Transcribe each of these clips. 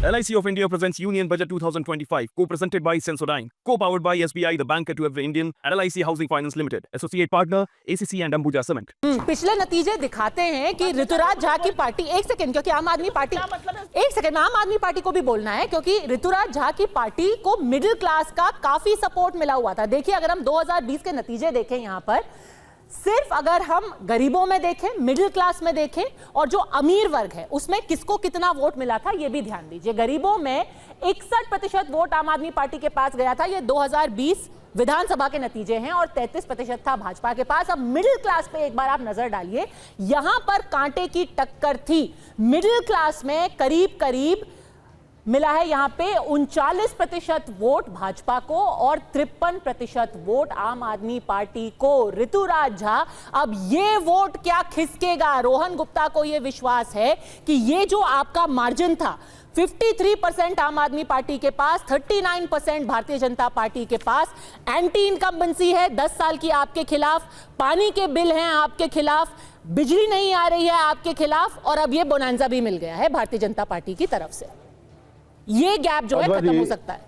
LIC of India presents Union Budget 2025, co-presented by Sensodyne, co-powered by SBI, the banker to every Indian, and LIC Housing Finance Limited, associate partner ACC and Ambuja Cement. पिछले नतीजे दिखाते हैं कि ऋतुराज झा की party, एक second, क्योंकि आम आदमी पार्टी, एक सेकंड, आम आदमी पार्टी को भी बोलना है, क्योंकि ऋतुराज झा की पार्टी को मिडिल क्लास का काफी सपोर्ट मिला हुआ था। देखिए, अगर हम 2020 के नतीजे देखें, यहां पर सिर्फ अगर हम गरीबों में देखें, मिडिल क्लास में देखें और जो अमीर वर्ग है उसमें किसको कितना वोट मिला था, यह भी ध्यान दीजिए। गरीबों में 61% वोट आम आदमी पार्टी के पास गया था, ये 2020 विधानसभा के नतीजे हैं, और 33% था भाजपा के पास। अब मिडिल क्लास पे एक बार आप नजर डालिए, यहां पर कांटे की टक्कर थी। मिडिल क्लास में करीब करीब मिला है यहां पे 39% वोट भाजपा को और 53% वोट आम आदमी पार्टी को। ऋतुराज झा, अब ये वोट क्या खिसकेगा? रोहन गुप्ता को ये विश्वास है कि ये जो आपका मार्जिन था, 53% आम आदमी पार्टी के पास, 39% भारतीय जनता पार्टी के पास, एंटी इनकम्बेंसी है 10 साल की आपके खिलाफ, पानी के बिल हैं आपके खिलाफ, बिजली नहीं आ रही है आपके खिलाफ, और अब ये बोनांजा भी मिल गया है भारतीय जनता पार्टी की तरफ से। ये गैप जो है खत्म हो सकता है।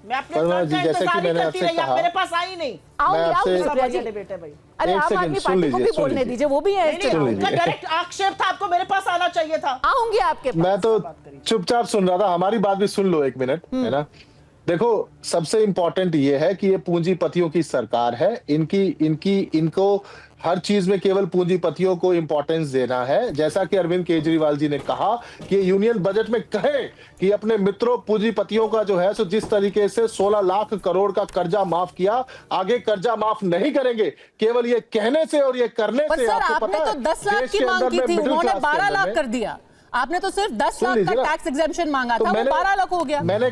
मैं अपने जैसे कि मैंने आपसे कहा, मेरे पास आई नहीं। आओ बेटे भाई, अरे आम आदमी पार्टी को भी बोलने दीजिए, वो भी है। डायरेक्ट आक्षेप था, आपको मेरे पास आना चाहिए था। आऊंगी आपके पास। मैं तो चुपचाप सुन रहा था, हमारी बात भी सुन लो एक मिनट, है ना। देखो, सबसे इंपॉर्टेंट ये है कि ये पूंजीपतियों की सरकार है। इनको हर चीज में केवल पूंजीपतियों को इंपॉर्टेंस देना है। जैसा कि अरविंद केजरीवाल जी ने कहा कि यूनियन बजट में कहे कि अपने मित्रों पूंजीपतियों का जो है सो जिस तरीके से 16 लाख करोड़ का कर्जा माफ किया, आगे कर्जा माफ नहीं करेंगे। केवल ये कहने से और ये करने से आपको पता है, तो 10 लाख की मांग की थी, उन्होंने 12 लाख कर दिया। आपने तो सिर्फ 10 लाख का टैक्स एग्जेम्पशन मांगा था, वो 12 लाख हो गया। मैंने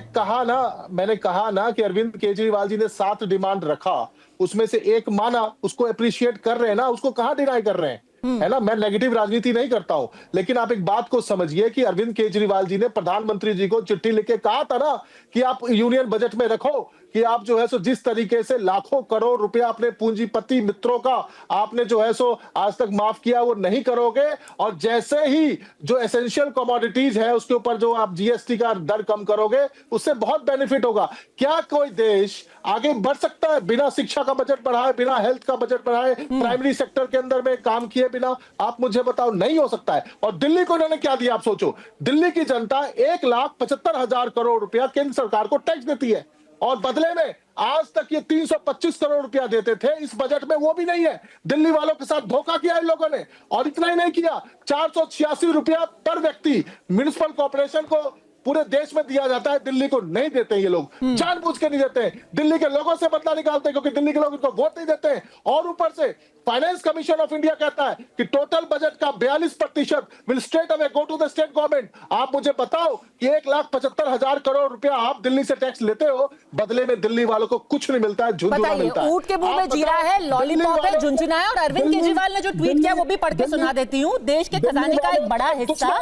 कहा ना कि अरविंद केजरीवाल जी ने 7 डिमांड रखा, उसमें से एक माना, उसको अप्रिशिएट कर रहे हैं ना, उसको कहां डिनाई कर रहे हैं, है ना। मैं नेगेटिव राजनीति नहीं करता हूं, लेकिन आप एक बात को समझिए कि अरविंद केजरीवाल जी ने प्रधानमंत्री जी को चिट्ठी लिख के कहा था ना कि आप यूनियन बजट में रखो कि आप जो है सो जिस तरीके से लाखों करोड़ रुपया अपने पूंजीपति मित्रों का आपने जो है सो आज तक माफ किया, वो नहीं करोगे। और जैसे ही जो एसेंशियल कमोडिटीज है उसके ऊपर जो आप जीएसटी का दर कम करोगे, उससे बहुत बेनिफिट होगा। क्या कोई देश आगे बढ़ सकता है बिना शिक्षा का बजट बढ़ाए, बिना हेल्थ का बजट बढ़ाए, प्राइमरी सेक्टर के अंदर में काम किए बिना? आप मुझे बताओ, नहीं हो सकता है। और दिल्ली को इन्होंने क्या दिया आप सोचो, दिल्ली की जनता 1,75,000 करोड़ रुपया केंद्र सरकार को टैक्स देती है, और बदले में आज तक ये 325 करोड़ रुपया देते थे। इस बजट में वो भी नहीं है। दिल्ली वालों के साथ धोखा किया इन लोगों ने। और इतना ही नहीं किया, 486 रुपया पर व्यक्ति म्युनिसिपल कॉर्पोरेशन को पूरे देश में दिया जाता है, दिल्ली को नहीं देते ये लोग, जानबूझ के नहीं देते हैं। दिल्ली के लोगों से बदला निकालते हैं, क्योंकि दिल्ली के लोग इनको वोट नहीं देते हैं। और ऊपर से फाइनेंस कमीशन ऑफ इंडिया कहता है कि टोटल बजट का 42% will straight away go to the state government. आप मुझे बताओ कि 1,75,000 करोड़ रुपया आप दिल्ली से टैक्स लेते हो, बदले में दिल्ली वालों को कुछ नहीं मिलता है, झुंझुना मिलता है। ऊंट के मुंह में जीरा है, लॉलीपॉप है, झुंझुना है। और अरविंद केजरीवाल ने जो ट्वीट किया वो भी पढ़ के सुना देती हूँ। देश के खजाने का एक बड़ा हिस्सा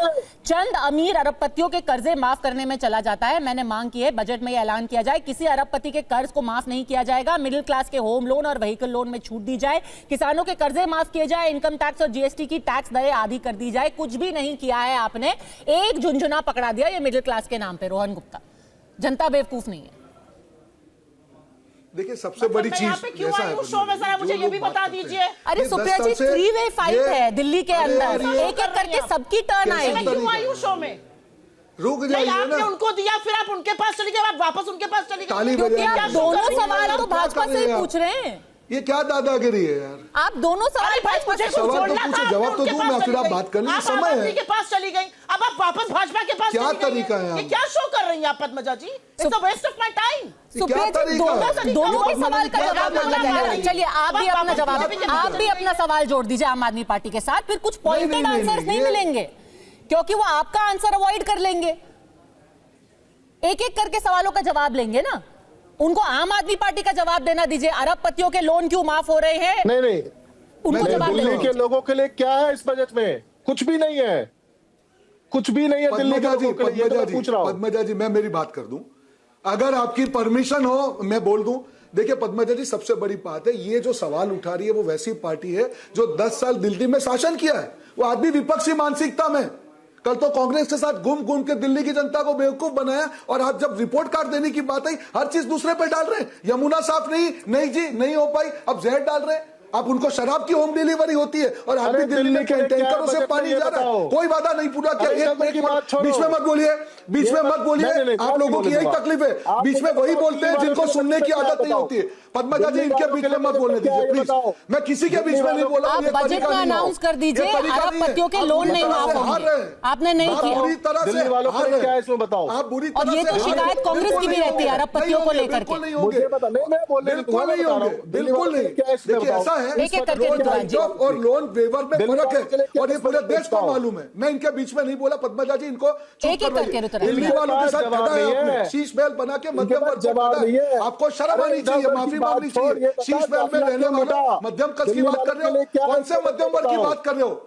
चंद अमीर अरबपतियों के कर्जे माफ करने में चला जाता है। मैंने मांग की है बजट में ऐलान किया जाए, किसी अरबपति के कर्ज को माफ नहीं किया जाएगा। मिडिल क्लास के होम लोन और व्हीकल लोन में छूट दी जाए, किसानों के कर्जे माफ किए जाए, इनकम टैक्स और जीएसटी की टैक्स दरें आधी कर दी जाए। कुछ भी नहीं किया है आपने, एक झुंझुना पकड़ा दिया ये मिडिल क्लास के नाम पे। रोहन गुप्ता, जनता बेवकूफ नहीं है। देखिए, सबसे बड़ी चीज क्यों आई हूं शो में, जरा मुझे ये भी बता दीजिए। अरे सुप्रिया जी, 3 वे फाइट है दिल्ली के अंदर, एक एक करके सबकी टर्न आएगी। क्यों आई हूं शो में? रुक जाइए ना, आपने उनको दिया, फिर आप उनके पास चली गए, आप वापस उनके पास चली गई। क्योंकि आप दोनों सवाल तो भाजपा से ही पूछ रहे हैं। ये क्या दादागिरी है यार? आप दोनों सवाल भाजपा से सवाल तो पूछो, जवाब तो दूं मैं, फिर आप बात कर लीजिए। समय है, के पास चली गई, अब आप वापस भाजपा के पास क्या तरीका है? ये क्या शो कर रही हैं आप Padmaja ji? It's a waste of my time. दोनों के सवाल का जवाब मांगा जाएगा। चलिए, आप भी अपना जवाब, आप भी अपना सवाल जोड़ दीजिए आम आदमी पार्टी के साथ। फिर कुछ पॉइंटेड आंसर्स नहीं मिलेंगे, क्योंकि वो आपका आंसर अवॉइड कर लेंगे। एक एक करके सवालों का जवाब लेंगे ना, उनको आम आदमी पार्टी का जवाब देना दीजिए। अरबपतियों के लोन क्यों माफ हो रहे हैं? नहीं, उनको जवाब दिल्ली के लोगों के लिए क्या है इस बजट में? कुछ भी नहीं है, कुछ भी नहीं है दिल्ली के लोगों के लिए। मैं पूछ रहा हूं पद्मजा जी, मैं मेरी बात कर दूं, अगर आपकी परमिशन हो मैं बोल दूं। देखिए पद्मजा जी, सबसे बड़ी बात है, ये जो सवाल उठा रही है वो वैसी पार्टी है जो 10 साल दिल्ली में शासन किया है। वो आदमी विपक्षी मानसिकता में, कल तो कांग्रेस के साथ घूम घूम के दिल्ली की जनता को बेवकूफ बनाया, और आज जब रिपोर्ट कार्ड देने की बात आई हर चीज दूसरे पे डाल रहे हैं। यमुना साफ नहीं जी, नहीं हो पाई, अब जहर डाल रहे हैं। अब उनको शराब की होम डिलीवरी होती है और आज भी दिल्ली में टैंकरों से पानी जा रहा है, कोई वादा नहीं पूरा किया। एक बीच में मत बोलिए, बीच में मत बोलिए, आप लोगों की यही तकलीफ है, बीच में वही बोलते हैं जिनको सुनने की आदत नहीं होती है। पद्मजा जी इनके बीच में मत बोलने दीजिए प्लीज, मैं किसी के बीच में नहीं बोला। आप बजट में अनाउंस कर दीजिए अरबपतियों के लोन नहीं माफ होंगे, आपने नहीं किया। बुरी तरह से हार रहे हैं, इसमें बताओ आप बुरी और ये तो शिकायत कांग्रेस की भी रहती है अरबपतियों को लेकर के। बिल्कुल नहीं होंगे, बिल्कुल नहीं। देखिए ऐसा है, एक-एक करके ऋतुराज जी। और लोन वेवर में फर्क है और ये पूरे देश को मालूम है। मैं इनके बीच में नहीं बोला, पद्मजा जी इनको एक-एक करके ऋतुराज जी। दिल्ली वालों के साथ खड़ा है आपने, शीश महल बना के मध्यम वर्ग से खड़ा है। आपको शर्म आनी चाहिए, माफी मांगनी चाहिए। शीश महल में रहने वाला मध्यम वर्ग की बात कर रहे हो, कौन से मध्यम वर्ग की बात कर रहे हो?